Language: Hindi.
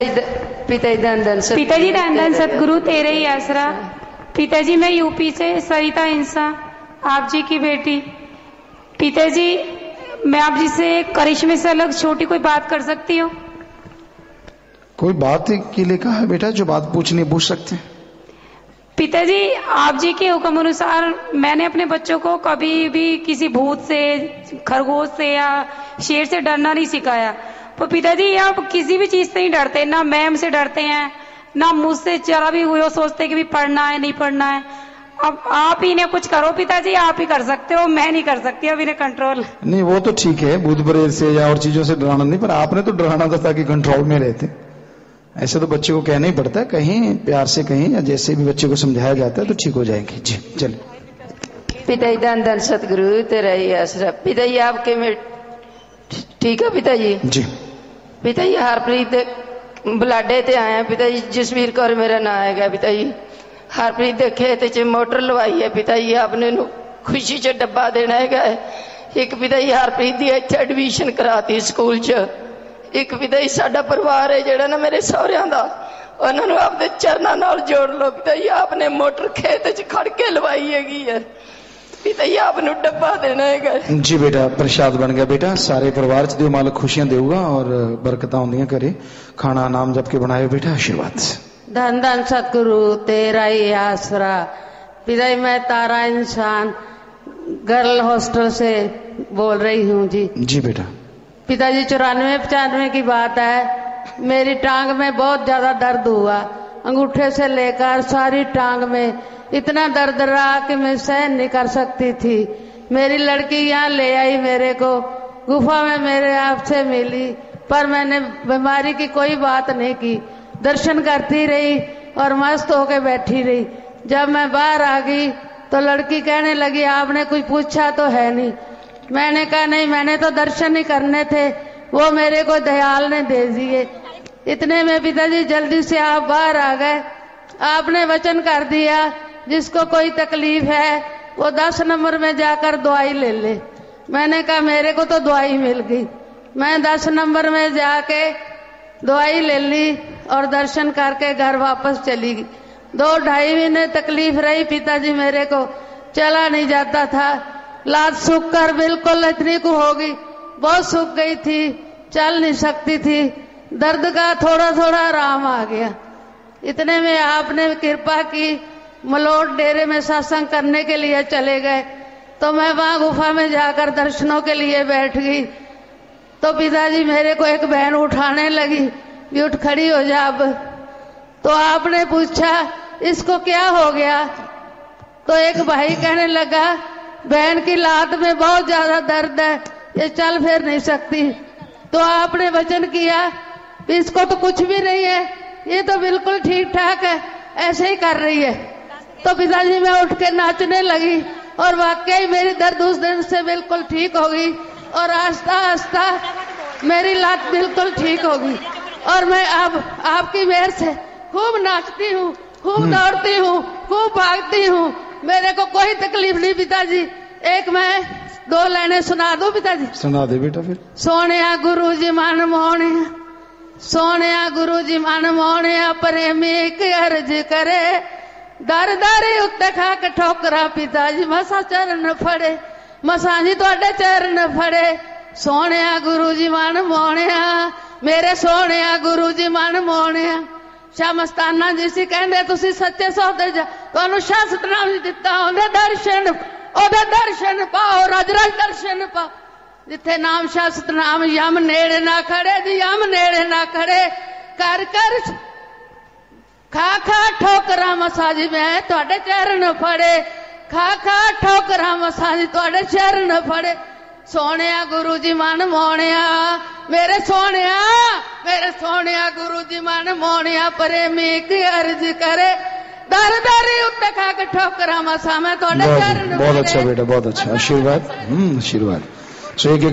पिताजी धन धन सतगुरु तेरे ही आसरा। पिताजी मैं यूपी से सरिता इंसा, आप जी की बेटी। पिताजी मैं आप जी से करिश्मे से अलग छोटी कोई बात कर सकती हूँ? कोई बात के लिए कहा है बेटा? जो बात पूछनी पूछ सकते हैं। पिताजी आप जी के हुक्म अनुसार मैंने अपने बच्चों को कभी भी किसी भूत से, खरगोश से या शेर से डरना नहीं सिखाया। तो पिताजी आप किसी भी चीज से नहीं डरते, ना मैम से डरते हैं, ना मुझसे जरा भी हुए सोचते कि भी पढ़ना है नहीं पढ़ना है। अब आप ही ने कुछ करो पिताजी, आप ही कर सकते हो, मैं नहीं कर सकती अब इन्हें कंट्रोल। नहीं वो तो ठीक है, भूत प्रेत से या और चीजों से डराना नहीं, पर आपने तो डराना था ताकि कंट्रोल में रहते। ऐसे तो बच्चे को कहना ही पड़ता है, कहीं प्यार से कहीं या जैसे भी बच्चे को समझाया जाता है तो ठीक हो जाएंगे। जी चल। पिताजी धन धन सतगुरु तेरा ही आसरा। पिताजी आपके में ठीक है पिताजी? जी। पिताजी हरप्रीत बलाडे ते आए हैं पिताजी, जसवीर कौर मेरा नाम है पिताजी। हरप्रीत दे खेत च मोटर लवाई है पिताजी, आपने खुशी च डब्बा देना है। एक पिताजी हरप्रीत दी इत्थे एडमिशन कराती स्कूल च। एक पिताजी साडा परिवार है जेड़ा ना मेरे सहुरियां दा, उन्होंने आपके चरणों नाल जोड़ लो पिताजी। आपने मोटर खेत च खड़ के लवाई हैगी है पिताजी, आपने डब्बा देना है। जी बेटा प्रसाद बन गया बेटा, सारे परिवार च दियो मालिक खुशियां देगा और बरकत आउंदियां करे। खाना नाम जप के बनाए बेटा, आशीर्वाद। धन धन सतगुरु तेरा ही आसरा। पिताजी मैं तारा इंसान गर्ल हॉस्टल से बोल रही हूँ जी। जी बेटा। पिताजी 94-95 की बात है, मेरी टांग में बहुत ज्यादा दर्द हुआ, अंगूठे से लेकर सारी टांग में इतना दर्द रहा कि मैं सहन नहीं कर सकती थी। मेरी लड़की यहाँ ले आई मेरे को, गुफा में मेरे आपसे मिली, पर मैंने बीमारी की कोई बात नहीं की, दर्शन करती रही और मस्त होके बैठी रही। जब मैं बाहर आ गई तो लड़की कहने लगी आपने कुछ पूछा तो है नहीं। मैंने कहा नहीं, मैंने तो दर्शन ही करने थे, वो मेरे को दयाल ने दे दिए। इतने में पिताजी जल्दी से आप बाहर आ गए। आपने वचन कर दिया जिसको कोई तकलीफ है वो 10 नंबर में जाकर दवाई ले ले। मैंने कहा मेरे को तो दवाई मिल गई। मैं 10 नंबर में जाके दवाई ले ली और दर्शन करके घर वापस चली गई। 2-2.5 महीने तकलीफ रही पिताजी, मेरे को चला नहीं जाता था। लात सूख कर बिल्कुल इतनी को होगी, बहुत सूख गई थी, चल नहीं सकती थी। दर्द का थोड़ा थोड़ा आराम आ गया। इतने में आपने कृपा की, मलोट डेरे में सत्संग करने के लिए चले गए, तो मैं वहां गुफा में जाकर दर्शनों के लिए बैठ गई। तो पिताजी मेरे को एक बहन उठाने लगी कि उठ खड़ी हो जा अब। तो आपने पूछा इसको क्या हो गया? तो एक भाई कहने लगा बहन की लात में बहुत ज्यादा दर्द है, ये चल फिर नहीं सकती। तो आपने वचन किया इसको तो कुछ भी नहीं है, ये तो बिल्कुल ठीक ठाक है, ऐसे ही कर रही है। तो पिताजी मैं उठ के नाचने लगी और वाकई मेरी दर्द उस दिन से बिल्कुल ठीक हो गई और आस्ता आस्ता मेरी लात बिल्कुल ठीक हो गई। और मैं अब आपकी मेहर से खूब नाचती हूँ, खूब दौड़ती हूँ, खूब भागती हूँ, मेरे को कोई तकलीफ नहीं पिताजी। एक मैं 2 लाइनें सुना दूं पिताजी? सुना दे बेटा फिर। सोनिया गुरु जी मन मोहनिया, सोनिया गुरु जी मन मोहनिया, प्रेमी एक अर्ज करे, दर दर उत्ते खा के ठोकरा पिताजी, मसा चरण फड़े, मसा जी तुहाडे चरण फड़े। सोनिया गुरु जी मन मोहनिया, मेरे सोनिया गुरु जी मन मोहनिया। शाह मस्ताना जी सी कहंदे तुसी सच्चे सौदे जा, तुहानू शाह सतनाम जी दिता, ओदे दर्शन पाओ, रज रज दर्शन पाओ। जिथे नाम शाह सतनाम, यम नेड़े ना खड़े जी, यम नेड़े ना खड़े, कर कर खा खा ठोकरा मसा जी मैं तुहाडे चरण फड़े, खा खा ठोकरा मसा जी तुहाडे चरण फड़े। सोनिया गुरु जी मन मोहनिया, मेरे सोनिया गुरु जी मन मोहनिया, प्रेमी की अर्ज करे, दर दर उत्ते खा के ठोकरा मसा मैं तुहाडे चरण। बहुत अच्छा बेटा, बहुत अच्छा, आशीर्वाद। आशीर्वाद। सो एक